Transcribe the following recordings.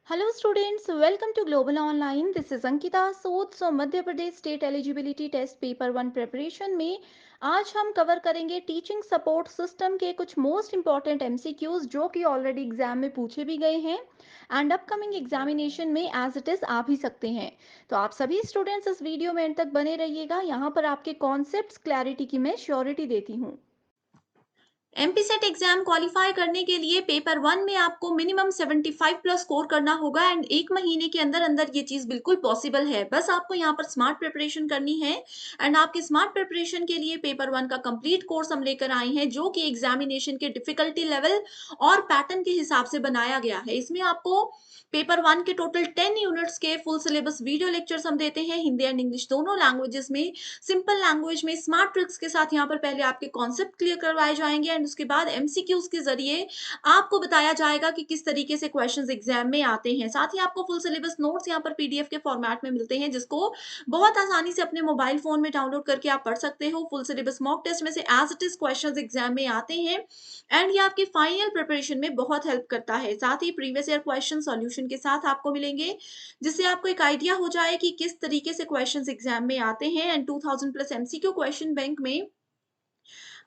Hello students, welcome to Global Online. This is Ankita Sood. Madhya Pradesh state eligibility test paper 1 preparation में आज हम cover करेंगे teaching support system के कुछ मोस्ट इंपॉर्टेंट एमसीक्यूज जो कि ऑलरेडी एग्जाम में पूछे भी गए हैं एंड अपकमिंग एग्जामिनेशन में एज इट इज आ भी सकते हैं। तो आप सभी स्टूडेंट्स इस वीडियो में एंड तक बने रहिएगा। यहाँ पर आपके कॉन्सेप्ट्स क्लैरिटी की मैं श्योरिटी देती हूँ। एमपीसेट एग्जाम क्वालिफाई करने के लिए पेपर 1 में आपको मिनिमम 75 प्लस स्कोर करना होगा एंड 1 महीने के अंदर अंदर ये चीज बिल्कुल पॉसिबल है। बस आपको यहाँ पर स्मार्ट प्रिपरेशन करनी है एंड आपके स्मार्ट प्रिपरेशन के लिए पेपर 1 का कंप्लीट कोर्स हम लेकर आए हैं जो कि एग्जामिनेशन के डिफिकल्टी लेवल और पैटर्न के हिसाब से बनाया गया है। इसमें आपको पेपर 1 के टोटल 10 यूनिट्स के फुल सिलेबस वीडियो लेक्चर्स हम देते हैं हिंदी एंड इंग्लिश दोनों लैंग्वेजेस में, सिंपल लैंग्वेज में, स्मार्ट ट्रिक्स के साथ। यहाँ पर पहले आपके कॉन्सेप्ट क्लियर करवाए जाएंगे एंड उसके बाद एमसीक्यूज के जरिए आपको बताया जाएगा कि किस तरीके से क्वेश्चंस एग्जाम में आते हैं। साथ ही आपको फुल सिलेबस नोट्स यहाँ पर पीडीएफ के फॉर्मेट में मिलते हैं जिसको बहुत आसानी से अपने मोबाइल फोन में डाउनलोड करके आप पढ़ सकते हो। फुल सिलेबस मॉक टेस्ट में से as it is questions exam में आते हैं एंड ये आपकी फाइनल प्रिपरेशन में बहुत हेल्प करता है। साथ ही प्रीवियस ईयर क्वेश्चन सॉल्यूशन के साथ आपको मिलेंगे जिससे आपको एक आइडिया हो जाए कि किस तरीके से क्वेश्चंस एग्जाम में आते हैं। And 2000 plus MCQ question bank में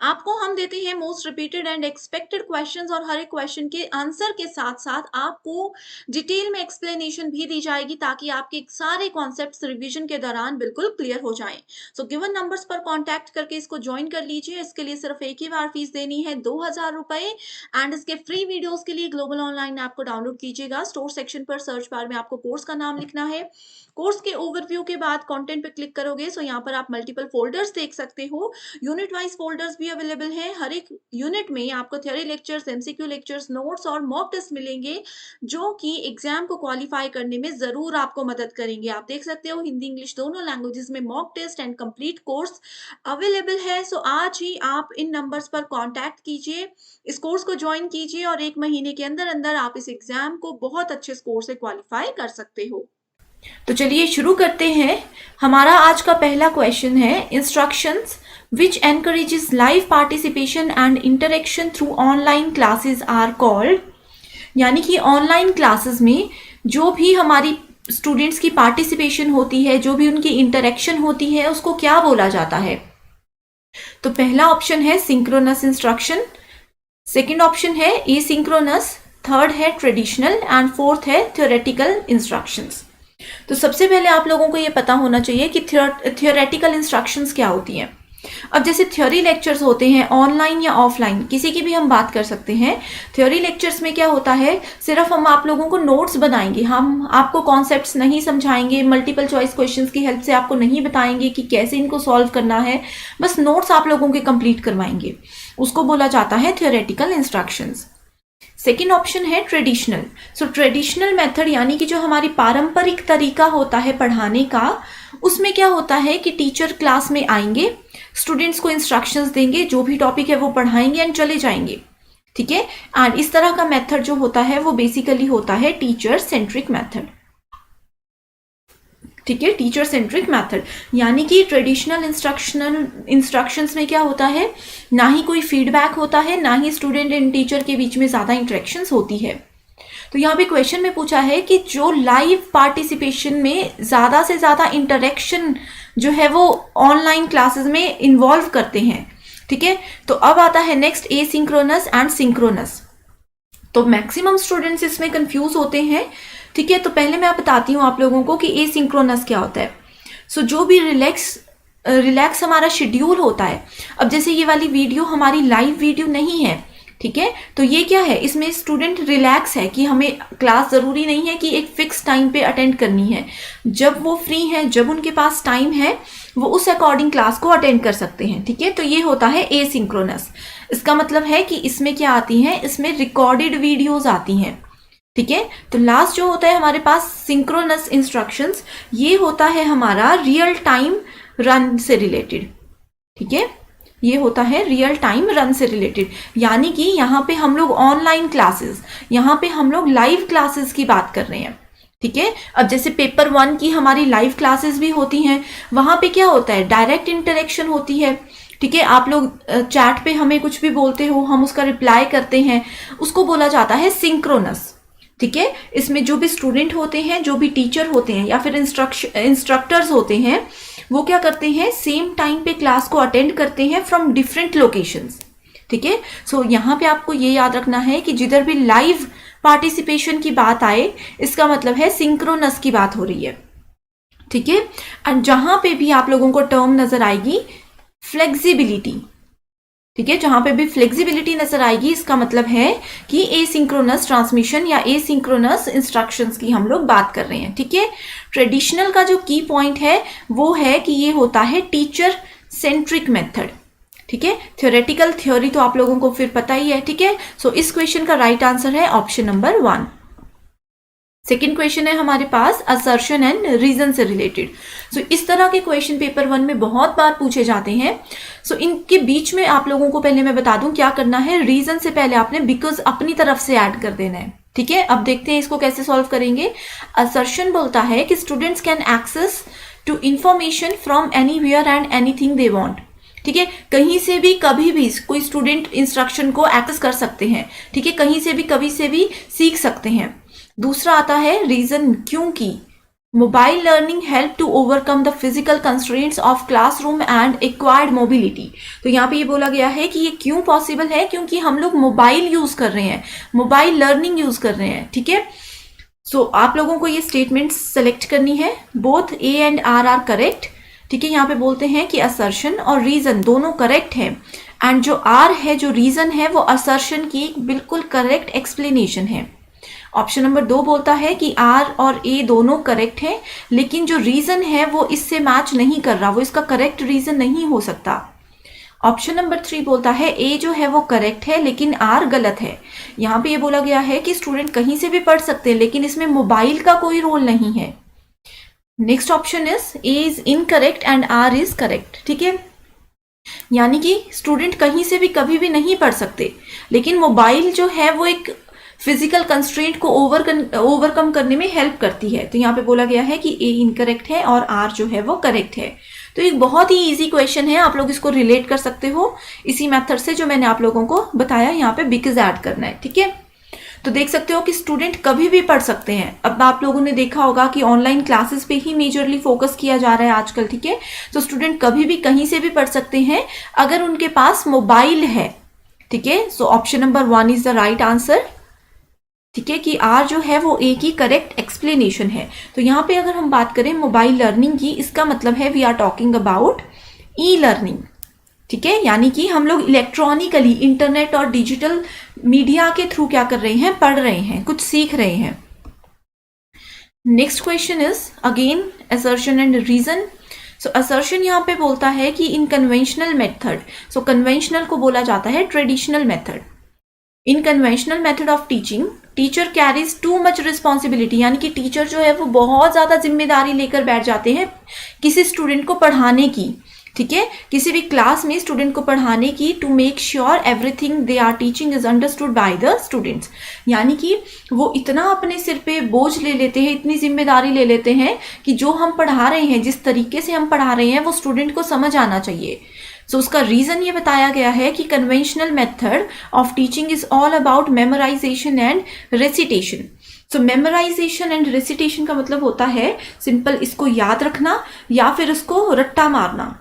आपको हम देते हैं most repeated and expected questions और हर एक क्वेश्चन के आंसर के साथ साथ आपको डिटेल में एक्सप्लेनेशन भी दी जाएगी ताकि आपके सारे कॉन्सेप्ट्स रिवीजन के दौरान बिल्कुल क्लियर हो जाएं। सो गिवन नंबर्स पर कांटेक्ट करके इसको ज्वाइन कर लीजिए। इसके लिए सिर्फ एक ही बार फीस देनी है 2000 रुपए एंड इसके फ्री वीडियोस के लिए ग्लोबल ऑनलाइन ऐप को डाउनलोड कीजिएगा। स्टोर सेक्शन पर सर्च बार में आपको कोर्स का नाम लिखना है। कोर्स के ओवरव्यू के बाद कंटेंट पे क्लिक करोगे सो यहाँ पर आप मल्टीपल फोल्डर्स देख सकते हो। यूनिट वाइज फोल्डर्स भी अवेलेबल हैं। हर एक यूनिट में आपको theory lectures, MCQ lectures, notes और मॉक टेस्ट मिलेंगे जो कि एग्जाम को क्वालिफाई करने में जरूर आपको मदद करेंगे। आप देख सकते हो हिंदी इंग्लिश दोनों लैंग्वेजेस में mock test and complete course available है। सो आज ही आप इन नंबर्स पर कांटेक्ट कीजिए, इस कोर्स को ज्वाइन कीजिए और 1 महीने के अंदर अंदर आप इस एग्जाम को बहुत अच्छे स्कोर से क्वालिफाई कर सकते हो। तो चलिए शुरू करते हैं। हमारा आज का पहला क्वेश्चन है instructions which encourages live participation and interaction through online classes are called. यानी कि ऑनलाइन क्लासेस में जो भी हमारी स्टूडेंट्स की पार्टिसिपेशन होती है, जो भी उनकी इंटरेक्शन होती है, उसको क्या बोला जाता है। तो पहला ऑप्शन है सिंक्रोनस इंस्ट्रक्शन, सेकेंड ऑप्शन है एसिंक्रोनस, थर्ड है ट्रेडिशनल एंड फोर्थ है थ्योरेटिकल इंस्ट्रक्शंस। तो सबसे पहले आप लोगों को ये पता होना चाहिए कि थियोरेटिकल इंस्ट्रक्शंस क्या होती हैं। अब जैसे थ्योरी लेक्चर्स होते हैं ऑनलाइन या ऑफलाइन, किसी की भी हम बात कर सकते हैं। थ्योरी लेक्चर्स में क्या होता है, सिर्फ हम आप लोगों को नोट्स बनाएंगे, हम आपको कॉन्सेप्ट्स नहीं समझाएंगे, मल्टीपल चॉइस क्वेश्चंस की हेल्प से आपको नहीं बताएंगे कि कैसे इनको सॉल्व करना है, बस नोट्स आप लोगों के कंप्लीट करवाएंगे। उसको बोला जाता है थ्योरेटिकल इंस्ट्रक्शंस। सेकेंड ऑप्शन है ट्रेडिशनल। सो ट्रेडिशनल मेथड यानी कि जो हमारी पारंपरिक तरीका होता है पढ़ाने का, उसमें क्या होता है कि टीचर क्लास में आएंगे, स्टूडेंट्स को इंस्ट्रक्शंस देंगे, जो भी टॉपिक है वो पढ़ाएंगे एंड चले जाएंगे। ठीक है। एंड इस तरह का मेथड जो होता है वो बेसिकली होता है टीचर सेंट्रिक मेथड। ठीक है, टीचर सेंट्रिक मेथड यानी कि ट्रेडिशनल इंस्ट्रक्शंस में क्या होता है, ना ही कोई फीडबैक होता है, ना ही स्टूडेंट एंड टीचर के बीच में ज्यादा इंटरेक्शंस होती है। तो यहाँ पे क्वेश्चन में पूछा है कि जो लाइव पार्टिसिपेशन में ज्यादा से ज्यादा इंटरेक्शन जो है वो ऑनलाइन क्लासेस में इन्वॉल्व करते हैं। ठीक है। तो अब आता है नेक्स्ट एसिंक्रोनस एंड सिंक्रोनस। तो मैक्सिमम स्टूडेंट्स इसमें कंफ्यूज होते हैं। ठीक है। तो पहले मैं बताती हूँ आप लोगों को कि एसिंक्रोनस क्या होता है। सो जो भी रिलैक्स हमारा शेड्यूल होता है, अब जैसे ये वाली वीडियो हमारी लाइव वीडियो नहीं है, ठीक है, तो ये क्या है, इसमें स्टूडेंट रिलैक्स है कि हमें क्लास जरूरी नहीं है कि एक फिक्स टाइम पे अटेंड करनी है। जब वो फ्री है, जब उनके पास टाइम है, वो उस अकॉर्डिंग क्लास को अटेंड कर सकते हैं। ठीक है। तो ये होता है एसिंक्रोनस। इसका मतलब है कि इसमें क्या आती है, इसमें रिकॉर्डेड वीडियोज आती हैं। ठीक है। तो लास्ट जो होता है हमारे पास सिंक्रोनस इंस्ट्रक्शंस, ये होता है हमारा रियल टाइम रन से रिलेटेड। ठीक है। ये होता है रियल टाइम रन से रिलेटेड, यानी कि यहाँ पे हम लोग ऑनलाइन क्लासेस, यहाँ पे हम लोग लाइव क्लासेस की बात कर रहे हैं। ठीक है। अब जैसे पेपर 1 की हमारी लाइव क्लासेस भी होती हैं, वहां पे क्या होता है, डायरेक्ट इंटरेक्शन होती है। ठीक है। आप लोग चैट पे हमें कुछ भी बोलते हो, हम उसका रिप्लाई करते हैं, उसको बोला जाता है सिंक्रोनस। ठीक है। इसमें जो भी स्टूडेंट होते हैं, जो भी टीचर होते हैं या फिर इंस्ट्रक्टर्स होते हैं, वो क्या करते हैं, सेम टाइम पे क्लास को अटेंड करते हैं फ्रॉम डिफरेंट लोकेशंस। ठीक है। सो यहाँ पे आपको ये याद रखना है कि जिधर भी लाइव पार्टिसिपेशन की बात आए, इसका मतलब है सिंक्रोनस की बात हो रही है। ठीक है। एंड जहां पे भी आप लोगों को टर्म नजर आएगी फ्लेक्सिबिलिटी, ठीक है, जहां पे भी फ्लेक्सिबिलिटी नजर आएगी, इसका मतलब है कि एसिंक्रोनस ट्रांसमिशन या एसिंक्रोनस इंस्ट्रक्शंस की हम लोग बात कर रहे हैं। ठीक है। ट्रेडिशनल का जो की पॉइंट है वो है कि ये होता है टीचर सेंट्रिक मेथड। ठीक है। थ्योरेटिकल थ्योरी तो आप लोगों को फिर पता ही है। ठीक है। सो इस क्वेश्चन का राइट आंसर है ऑप्शन नंबर 1। सेकेंड क्वेश्चन है हमारे पास असर्शन एंड रीजन से रिलेटेड। सो इस तरह के क्वेश्चन पेपर 1 में बहुत बार पूछे जाते हैं। सो इनके बीच में आप लोगों को पहले मैं बता दूं क्या करना है। रीजन से पहले आपने बिकॉज अपनी तरफ से ऐड कर देना है। ठीक है। अब देखते हैं इसको कैसे सॉल्व करेंगे। असर्शन बोलता है कि students can access to information from anywhere and anything they want. ठीक है। कहीं से भी कभी भी कोई स्टूडेंट इंस्ट्रक्शन को एक्सेस कर सकते हैं। ठीक है। कहीं से भी कभी से भी सीख सकते हैं। दूसरा आता है रीजन, क्योंकि mobile learning help to overcome the physical constraints of classroom and acquired mobility. तो यहाँ पे ये बोला गया है कि ये क्यों पॉसिबल है, क्योंकि हम लोग मोबाइल यूज कर रहे हैं, मोबाइल लर्निंग यूज कर रहे हैं। ठीक है। सो आप लोगों को ये स्टेटमेंट सेलेक्ट करनी है। Both A and R correct. ठीक है। यहाँ पे बोलते हैं कि असर्शन और रीजन दोनों करेक्ट है, एंड जो आर है, जो रीजन है, वो असर्शन की बिल्कुल करेक्ट एक्सप्लेनेशन है। ऑप्शन नंबर 2 बोलता है कि आर और ए दोनों करेक्ट है, लेकिन जो रीजन है वो इससे मैच नहीं कर रहा, वो इसका करेक्ट रीजन नहीं हो सकता। ऑप्शन नंबर 3 बोलता है ए जो है वो करेक्ट है, लेकिन आर गलत है। यहाँ पे ये बोला गया है कि स्टूडेंट कहीं से भी पढ़ सकते हैं, लेकिन इसमें मोबाइल का कोई रोल नहीं है। Next option is A is incorrect and R is correct. ठीक है। यानी कि स्टूडेंट कहीं से भी कभी भी नहीं पढ़ सकते, लेकिन मोबाइल जो है वो एक फिजिकल कंस्ट्रेंट को ओवरकम करने में हेल्प करती है। तो यहाँ पे बोला गया है कि ए इनकरेक्ट है और आर जो है वो करेक्ट है। तो एक बहुत ही इजी क्वेश्चन है, आप लोग इसको रिलेट कर सकते हो इसी मेथड से जो मैंने आप लोगों को बताया। यहाँ पे बिकॉज ऐड करना है। ठीक है। तो देख सकते हो कि स्टूडेंट कभी भी पढ़ सकते हैं। अब आप लोगों ने देखा होगा कि ऑनलाइन क्लासेस पे ही मेजरली फोकस किया जा रहा है आजकल। ठीक है। तो स्टूडेंट कभी भी कहीं से भी पढ़ सकते हैं अगर उनके पास मोबाइल है। ठीक है। So option number 1 is the right answer. ठीक है, कि आर जो है वो ए की करेक्ट एक्सप्लेनेशन है। तो यहाँ पे अगर हम बात करें मोबाइल लर्निंग की, इसका मतलब है we are talking about e learning. ठीक है। यानी कि हम लोग इलेक्ट्रॉनिकली इंटरनेट और डिजिटल मीडिया के थ्रू क्या कर रहे हैं, पढ़ रहे हैं, कुछ सीख रहे हैं। Next question is again assertion and reason. So assertion यहाँ पे बोलता है कि in conventional method, so conventional को बोला जाता है traditional method. In conventional method of teaching teacher carries too much responsibility, यानी कि टीचर जो है वो बहुत ज़्यादा जिम्मेदारी लेकर बैठ जाते हैं किसी स्टूडेंट को पढ़ाने की। ठीक है। किसी भी क्लास में स्टूडेंट को पढ़ाने की, to make sure everything they are teaching is understood by the students. यानी कि वो इतना अपने सिर पे बोझ ले लेते हैं, इतनी जिम्मेदारी ले लेते हैं कि जो हम पढ़ा रहे हैं, जिस तरीके से हम पढ़ा रहे हैं, वो स्टूडेंट को समझ आना चाहिए। सो उसका रीजन ये बताया गया है कि conventional method of teaching is all about memorisation and recitation. So memorisation and recitation का मतलब होता है सिंपल इसको याद रखना या फिर उसको रट्टा मारना।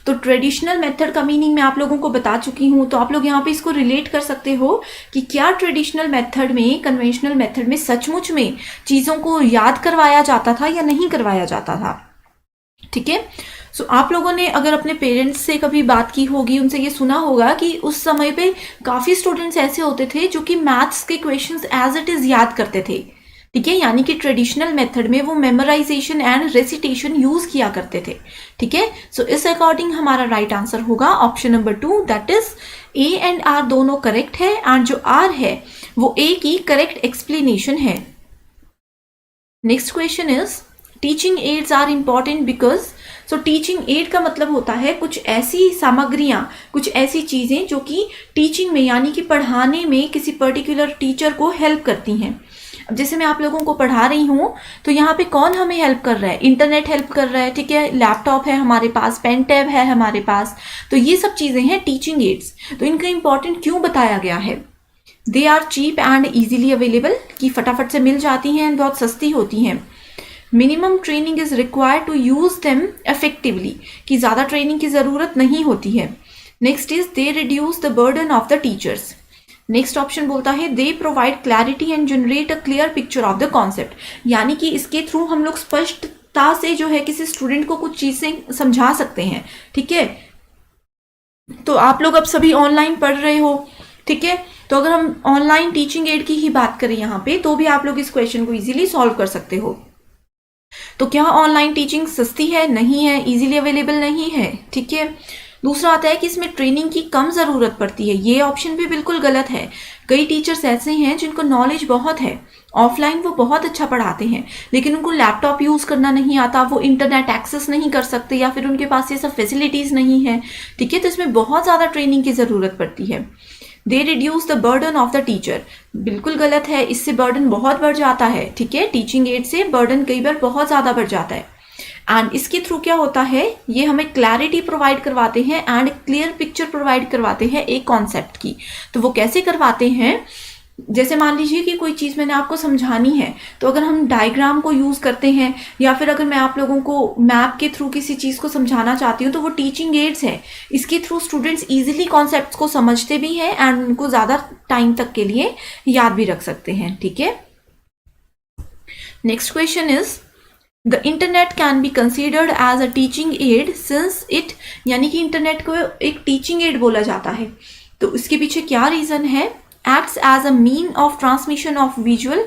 तो ट्रेडिशनल मेथड का मीनिंग मैं आप लोगों को बता चुकी हूं, तो आप लोग यहाँ पे इसको रिलेट कर सकते हो कि क्या ट्रेडिशनल मेथड में, कन्वेंशनल मेथड में सचमुच में चीज़ों को याद करवाया जाता था या नहीं करवाया जाता था। ठीक है। सो आप लोगों ने अगर अपने पेरेंट्स से कभी बात की होगी, उनसे ये सुना होगा कि उस समय पे काफ़ी स्टूडेंट्स ऐसे होते थे जो कि मैथ्स के क्वेश्चंस एज इट इज़ याद करते थे। ठीक है। यानी कि ट्रेडिशनल मेथड में वो मेमोराइजेशन एंड रेसिटेशन यूज किया करते थे। ठीक है। सो इस अकॉर्डिंग हमारा राइट आंसर होगा option number 2, that is A and R दोनों करेक्ट है, एंड जो आर है वो ए की करेक्ट एक्सप्लेनेशन है। Next question is teaching aids are important because. So teaching aid का मतलब होता है कुछ ऐसी सामग्रियां, कुछ ऐसी चीजें जो कि टीचिंग में यानी कि पढ़ाने में किसी पर्टिकुलर टीचर को हेल्प करती हैं। अब जैसे मैं आप लोगों को पढ़ा रही हूँ तो यहाँ पे कौन हमें हेल्प कर रहा है, इंटरनेट हेल्प कर रहा है। ठीक है। लैपटॉप है हमारे पास, पेन टैब है हमारे पास, तो ये सब चीजें हैं टीचिंग एड्स। तो इनका इंपॉर्टेंट क्यों बताया गया है, they are cheap and easily available, कि फटाफट से मिल जाती हैं, बहुत सस्ती होती हैं। Minimum training is required to use them effectively, कि ज़्यादा ट्रेनिंग की ज़रूरत नहीं होती है। Next is they reduce the burden of the teachers. Next option बोलता है they provide clarity and generate a clear picture of the concept, यानी कि इसके थ्रू हम लोग स्पष्टता से जो है किसी स्टूडेंट को कुछ चीज़ें समझा सकते हैं। ठीक है, तो आप लोग अब सभी ऑनलाइन पढ़ रहे हो, ठीक है, तो अगर हम ऑनलाइन टीचिंग एड की ही बात करें यहाँ पे, तो भी आप लोग इस क्वेश्चन को इजीली सॉल्व कर सकते हो। तो क्या ऑनलाइन टीचिंग सस्ती है? नहीं है, इजीली अवेलेबल नहीं है। ठीक है, दूसरा आता है कि इसमें ट्रेनिंग की कम ज़रूरत पड़ती है, ये ऑप्शन भी बिल्कुल गलत है। कई टीचर्स ऐसे हैं जिनको नॉलेज बहुत है, ऑफलाइन वो बहुत अच्छा पढ़ाते हैं, लेकिन उनको लैपटॉप यूज़ करना नहीं आता, वो इंटरनेट एक्सेस नहीं कर सकते, या फिर उनके पास ये सब फैसिलिटीज़ नहीं है। ठीक है, तो इसमें बहुत ज़्यादा ट्रेनिंग की ज़रूरत पड़ती है। दे reduce the burden of the teacher, बिल्कुल गलत है, इससे बर्डन बहुत बढ़ जाता है। ठीक है, टीचिंग एड से बर्डन कई बार बहुत ज़्यादा बढ़ जाता है। एंड इसके थ्रू क्या होता है, ये हमें क्लैरिटी प्रोवाइड करवाते हैं एंड क्लियर पिक्चर प्रोवाइड करवाते हैं एक कॉन्सेप्ट की। तो वो कैसे करवाते हैं, जैसे मान लीजिए कि कोई चीज़ मैंने आपको समझानी है, तो अगर हम डायग्राम को यूज़ करते हैं, या फिर अगर मैं आप लोगों को मैप के थ्रू किसी चीज़ को समझाना चाहती हूँ, तो वो टीचिंग एड्स है। इसके थ्रू स्टूडेंट्स इजीली कॉन्सेप्ट्स को समझते भी हैं एंड उनको ज़्यादा टाइम तक के लिए याद भी रख सकते हैं। ठीक है, next question is the internet can be considered as a teaching aid since it, यानी कि इंटरनेट को एक टीचिंग एड बोला जाता है, तो इसके पीछे क्या रीज़न है। Acts as a mean of transmission of visual,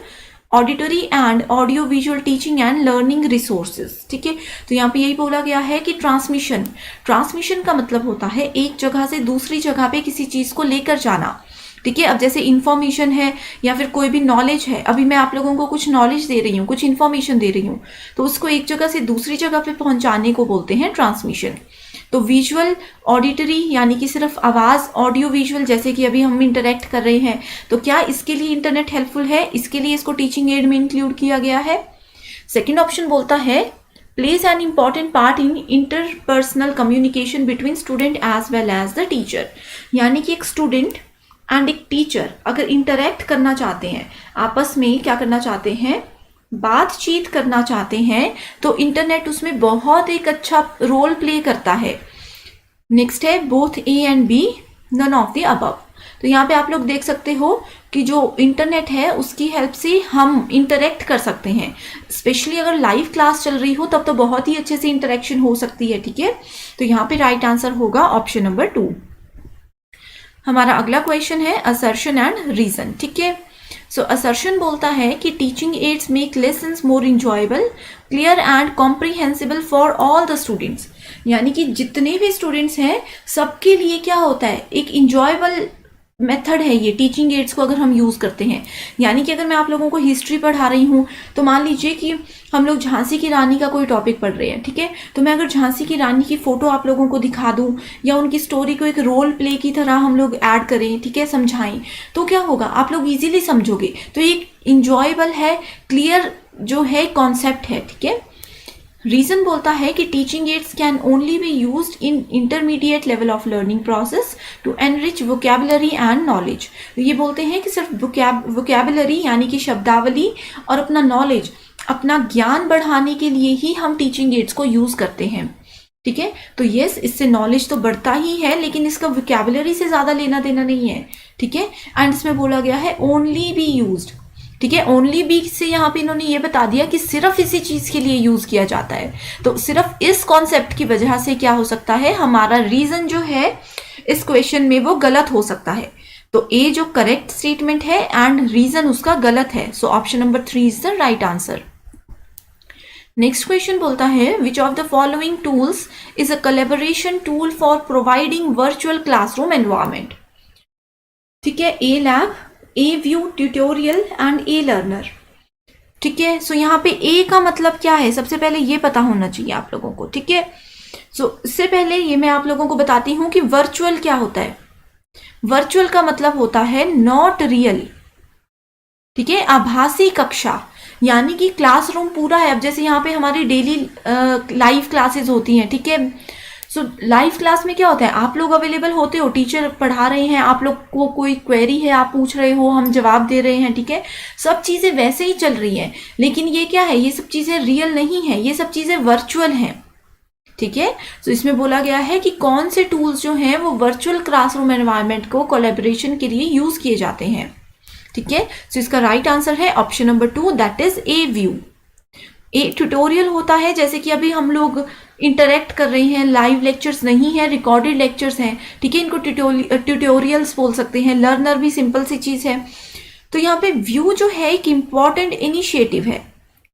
auditory and audio visual teaching and learning resources. ठीक है, तो यहाँ पे यही बोला गया है कि ट्रांसमिशन का मतलब होता है एक जगह से दूसरी जगह पे किसी चीज़ को लेकर जाना। ठीक है, अब जैसे इन्फॉर्मेशन है या फिर कोई भी नॉलेज है, अभी मैं आप लोगों को कुछ नॉलेज दे रही हूँ, कुछ इन्फॉर्मेशन दे रही हूँ, तो उसको एक जगह से दूसरी जगह पे पहुँचाने को बोलते हैं ट्रांसमिशन। तो विजुअल, ऑडिटरी यानी कि सिर्फ आवाज़, ऑडियो विजुअल जैसे कि अभी हम इंटरेक्ट कर रहे हैं, तो क्या इसके लिए इंटरनेट हेल्पफुल है, इसके लिए इसको टीचिंग एड में इंक्लूड किया गया है। सेकेंड ऑप्शन बोलता है plays an important part in interpersonal communication between student as well as the teacher, यानी कि एक स्टूडेंट एंड एक टीचर अगर इंटरेक्ट करना चाहते हैं, आपस में क्या करना चाहते हैं, बातचीत करना चाहते हैं, तो इंटरनेट उसमें बहुत एक अच्छा रोल प्ले करता है। नेक्स्ट है both A and B, none of the above. तो यहाँ पे आप लोग देख सकते हो कि जो इंटरनेट है उसकी हेल्प से हम इंटरेक्ट कर सकते हैं, स्पेशली अगर लाइव क्लास चल रही हो तब तो बहुत ही अच्छे से इंटरेक्शन हो सकती है। ठीक है, तो यहाँ पे राइट आंसर होगा ऑप्शन नंबर 2। हमारा अगला क्वेश्चन है असर्शन एंड रीजन। ठीक है, सो असर्शन बोलता है कि teaching ads make lessons more enjoyable, clear and comprehensible for all the students, यानी कि जितने भी स्टूडेंट्स हैं सबके लिए क्या होता है, एक इंजॉयबल मेथड है ये टीचिंग एड्स को अगर हम यूज़ करते हैं। यानी कि अगर मैं आप लोगों को हिस्ट्री पढ़ा रही हूँ, तो मान लीजिए कि हम लोग झांसी की रानी का कोई टॉपिक पढ़ रहे हैं, ठीक है, तो मैं अगर झांसी की रानी की फ़ोटो आप लोगों को दिखा दूँ या उनकी स्टोरी को एक रोल प्ले की तरह हम लोग ऐड करें, ठीक है, समझाएं, तो क्या होगा, आप लोग ईजिली समझोगे। तो ये इंजॉयबल है, क्लियर जो है कॉन्सेप्ट है। ठीक है, रीजन बोलता है कि teaching aids can only be used in intermediate level of learning process to enrich vocabulary and knowledge. ये बोलते हैं कि सिर्फ वोकैबुलरी यानी कि शब्दावली और अपना नॉलेज, अपना ज्ञान बढ़ाने के लिए ही हम टीचिंग एड्स को यूज़ करते हैं। ठीक है, तो यस, इससे नॉलेज तो बढ़ता ही है, लेकिन इसका वोकैबुलरी से ज़्यादा लेना देना नहीं है। ठीक है, एंड इसमें बोला गया है ओनली बी यूज्ड। ठीक है, ओनली बी से यहाँ पे इन्होंने ये बता दिया कि सिर्फ इसी चीज़ के लिए यूज़ किया जाता है। तो सिर्फ इस कॉन्सेप्ट की वजह से क्या हो सकता है, हमारा रीज़न जो है इस क्वेश्चन में वो गलत हो सकता है। तो ए जो करेक्ट स्टेटमेंट है एंड रीज़न उसका गलत है। So option number 3 is the right answer. Next question बोलता है which of the following tools is a collaboration tool for providing virtual classroom environment. ठीक है, a lab, a view tutorial and a learner. ठीक है, सो यहाँ पे ए का मतलब क्या है, सबसे पहले ये पता होना चाहिए आप लोगों को। ठीक है, सो इससे पहले ये मैं आप लोगों को बताती हूँ कि वर्चुअल क्या होता है। वर्चुअल का मतलब होता है नॉट रियल। ठीक है, आभासी कक्षा, यानी कि क्लासरूम पूरा है। अब जैसे यहाँ पे हमारी डेली लाइव क्लासेस होती हैं, ठीक है, सो लाइव क्लास में क्या होता है, आप लोग अवेलेबल होते हो, टीचर पढ़ा रहे हैं, आप लोग को कोई क्वेरी है आप पूछ रहे हो, हम जवाब दे रहे हैं, ठीक है, सब चीज़ें वैसे ही चल रही हैं। लेकिन ये क्या है, ये सब चीज़ें रियल नहीं है, ये सब चीज़ें वर्चुअल हैं, ठीक है। तो इसमें बोला गया है कि कौन से टूल्स जो हैं वो वर्चुअल क्लासरूम एनवायरनमेंट को कोलैबोरेशन के लिए यूज किए जाते हैं, ठीक है। तो इसका राइट आंसर है option number 2, that is A view. A tutorial होता है, जैसे कि अभी हम लोग इंटरेक्ट कर रहे हैं, लाइव लेक्चर्स नहीं है, रिकॉर्डेड लेक्चर्स हैं, ठीक है, इनको ट्यूटोरियल्स बोल सकते हैं। लर्नर भी सिंपल सी चीज़ है। तो यहाँ पे व्यू जो है एक इम्पॉर्टेंट इनिशिएटिव है,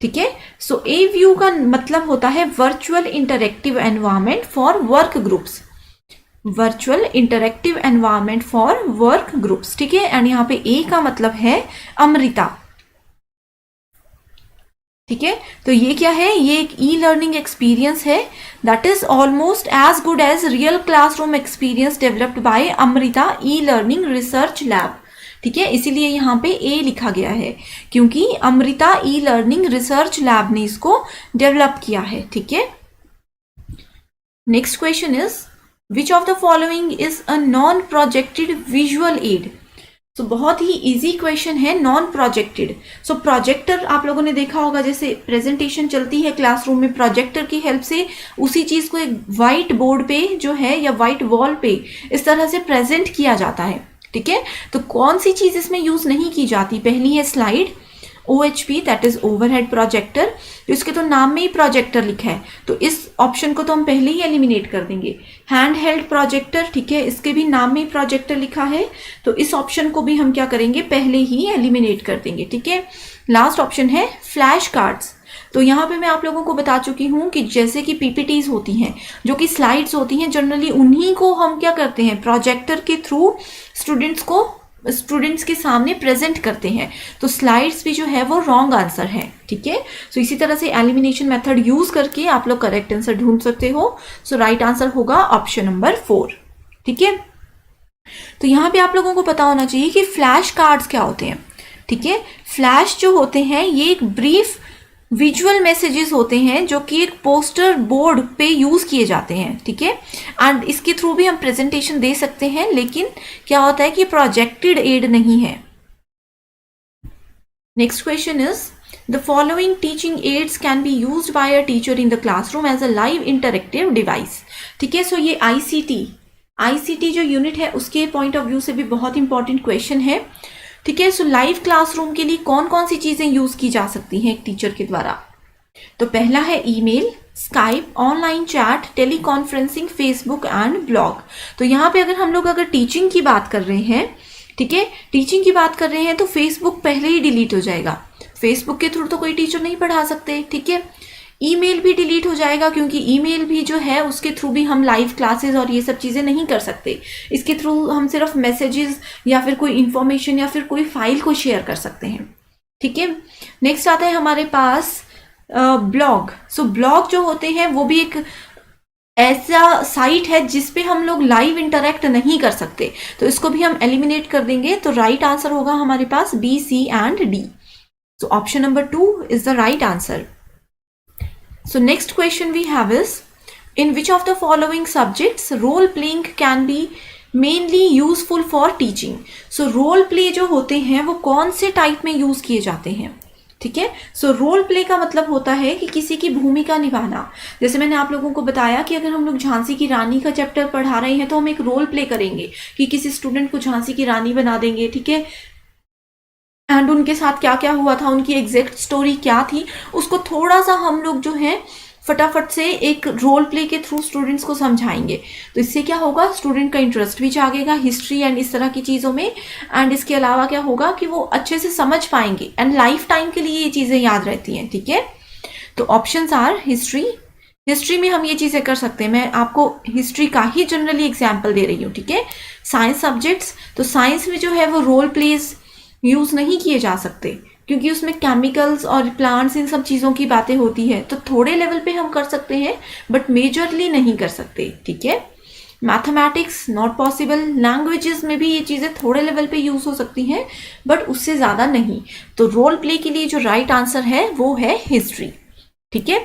ठीक है। सो ए व्यू का मतलब होता है virtual interactive environment for work groups, virtual interactive environment for work groups, ठीक है। एंड यहाँ पे ए का मतलब है अमृता, ठीक है। तो ये क्या है, ये एक ई लर्निंग एक्सपीरियंस है that is almost as good as real classroom experience developed by Amrita e learning research lab, ठीक है। इसीलिए यहाँ पे ए लिखा गया है क्योंकि Amrita e learning research lab ने इसको डेवलप किया है, ठीक है। Next question is which of the following is a non projected visual add. तो बहुत ही इजी क्वेश्चन है, नॉन प्रोजेक्टेड। सो प्रोजेक्टर आप लोगों ने देखा होगा, जैसे प्रेजेंटेशन चलती है क्लासरूम में, प्रोजेक्टर की हेल्प से उसी चीज को एक वाइट बोर्ड पे जो है या वाइट वॉल पे इस तरह से प्रेजेंट किया जाता है, ठीक है। तो कौन सी चीज इसमें यूज नहीं की जाती, पहली है slide, OHP that is overhead projector, तो इसके तो नाम में ही प्रोजेक्टर लिखा है, तो इस ऑप्शन को तो हम पहले ही एलिमिनेट कर देंगे। हैंड हेल्ड प्रोजेक्टर, ठीक है, इसके भी नाम में ही प्रोजेक्टर लिखा है, तो इस ऑप्शन को भी हम क्या करेंगे, पहले ही एलिमिनेट कर देंगे, ठीक है। लास्ट ऑप्शन है फ्लैश कार्ड्स। तो यहाँ पे मैं आप लोगों को बता चुकी हूँ कि जैसे कि PPTs होती हैं, जो कि स्लाइड्स होती हैं, जनरली उन्हीं को हम क्या करते हैं, प्रोजेक्टर के थ्रू स्टूडेंट्स के सामने प्रेजेंट करते हैं। तो स्लाइड्स भी जो है वो रॉन्ग आंसर है, ठीक है। सो इसी तरह से एलिमिनेशन मेथड यूज करके आप लोग करेक्ट आंसर ढूंढ सकते हो। सो राइट आंसर होगा ऑप्शन नंबर 4, ठीक है। तो यहाँ पे आप लोगों को पता होना चाहिए कि फ्लैश कार्ड्स क्या होते हैं, ठीक है। फ्लैश जो होते हैं ये एक ब्रीफ विजुअल मैसेजेस होते हैं जो कि एक पोस्टर बोर्ड पे यूज किए जाते हैं, ठीक है। एंड इसके थ्रू भी हम प्रेजेंटेशन दे सकते हैं, लेकिन क्या होता है कि प्रोजेक्टेड एड नहीं है। Next question is the following teaching aids can be used by a teacher in the classroom as a live interactive device, ठीक है। सो ये ICT जो यूनिट है उसके पॉइंट ऑफ व्यू से भी बहुत इंपॉर्टेंट क्वेश्चन है, ठीक है। सो लाइव क्लासरूम के लिए कौन कौन सी चीजें यूज की जा सकती हैं एक टीचर के द्वारा। तो पहला है email, Skype, online chat, teleconferencing, Facebook and blog. तो यहाँ पे हम लोग अगर टीचिंग की बात कर रहे हैं, ठीक है, टीचिंग की बात कर रहे हैं, तो फेसबुक पहले ही डिलीट हो जाएगा, फेसबुक के थ्रू तो कोई टीचर नहीं पढ़ा सकते, ठीक है। ईमेल भी डिलीट हो जाएगा क्योंकि ईमेल भी जो है उसके थ्रू भी हम लाइव क्लासेस और ये सब चीज़ें नहीं कर सकते, इसके थ्रू हम सिर्फ मैसेजेस या फिर कोई इंफॉर्मेशन या फिर कोई फाइल को शेयर कर सकते हैं, ठीक है। नेक्स्ट आता है हमारे पास ब्लॉग। सो ब्लॉग जो होते हैं वो भी एक ऐसा साइट है जिसपे हम लोग लाइव इंटरेक्ट नहीं कर सकते, तो इसको भी हम एलिमिनेट कर देंगे। तो राइट आंसर होगा हमारे पास B, C and D। So option number 2 is the right answer. So next question we have is, in which of the following subjects role playing can be mainly useful for teaching? So role play जो होते हैं वो कौन से type में use किए जाते हैं, ठीक है। सो रोल प्ले का मतलब होता है कि किसी की भूमिका निभाना। जैसे मैंने आप लोगों को बताया कि अगर हम लोग झांसी की रानी का चैप्टर पढ़ा रहे हैं तो हम एक रोल प्ले करेंगे कि किसी स्टूडेंट को झांसी की रानी बना देंगे, ठीक है, एंड उनके साथ क्या क्या हुआ था, उनकी एग्जैक्ट स्टोरी क्या थी, उसको थोड़ा सा हम लोग जो है फटाफट से एक रोल प्ले के थ्रू स्टूडेंट्स को समझाएंगे। तो इससे क्या होगा, स्टूडेंट का इंटरेस्ट भी जागेगा हिस्ट्री एंड इस तरह की चीज़ों में, एंड इसके अलावा क्या होगा कि वो अच्छे से समझ पाएंगे एंड लाइफ टाइम के लिए ये चीज़ें याद रहती हैं, ठीक है। तो ऑप्शंस आर हिस्ट्री में हम ये चीज़ें कर सकते हैं, मैं आपको हिस्ट्री का ही जनरली एग्जाम्पल दे रही हूँ, ठीक है। साइंस सब्जेक्ट्स, तो साइंस में जो है वो रोल प्लेज यूज नहीं किए जा सकते क्योंकि उसमें केमिकल्स और प्लांट्स इन सब चीज़ों की बातें होती है, तो थोड़े लेवल पे हम कर सकते हैं बट मेजरली नहीं कर सकते, ठीक है। Mathematics not possible. लैंग्वेजेस में भी ये चीज़ें थोड़े लेवल पे यूज हो सकती हैं बट उससे ज़्यादा नहीं। तो रोल प्ले के लिए जो राइट आंसर है वो है हिस्ट्री, ठीक है।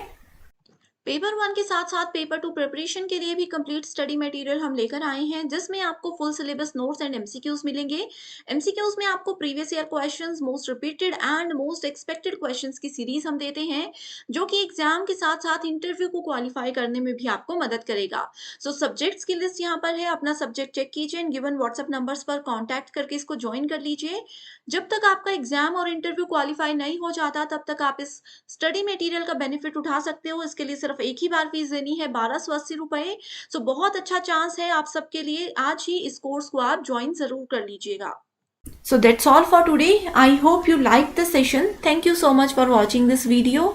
पेपर 1 के साथ-साथ पेपर 2 प्रिपरेशन के लिए भी कंप्लीट स्टडी मटेरियल हम लेकर आए हैं, जिसमें आपको full syllabus notes and MCQs मिलेंगे। एमसीक्यूज में आपको previous year questions, most repeated and most expected questions की सीरीज हम देते हैं, जो कि एग्जाम के साथ-साथ इंटरव्यू को क्वालिफाई करने में भी आपको मदद करेगा। सो सब्जेक्ट्स की लिस्ट यहाँ पर है, अपना सब्जेक्ट चेक कीजिए एंड गिवन व्हाट्सएप नंबर्स पर कॉन्टैक्ट करके इसको ज्वाइन कर लीजिए। जब तक आपका एग्जाम और इंटरव्यू क्वालिफाई नहीं हो जाता, तब तक आप इस स्टडी मटेरियल का बेनिफिट उठा सकते हो। इसके लिए सिर्फ एक ही बार फीस देनी है, 1280 रुपए। सो बहुत अच्छा चांस है आप सबके लिए, आज ही इस कोर्स को आप ज्वाइन जरूर कर लीजिएगा। So that's all for today. I hope you liked the session. Thank you so much for watching this video.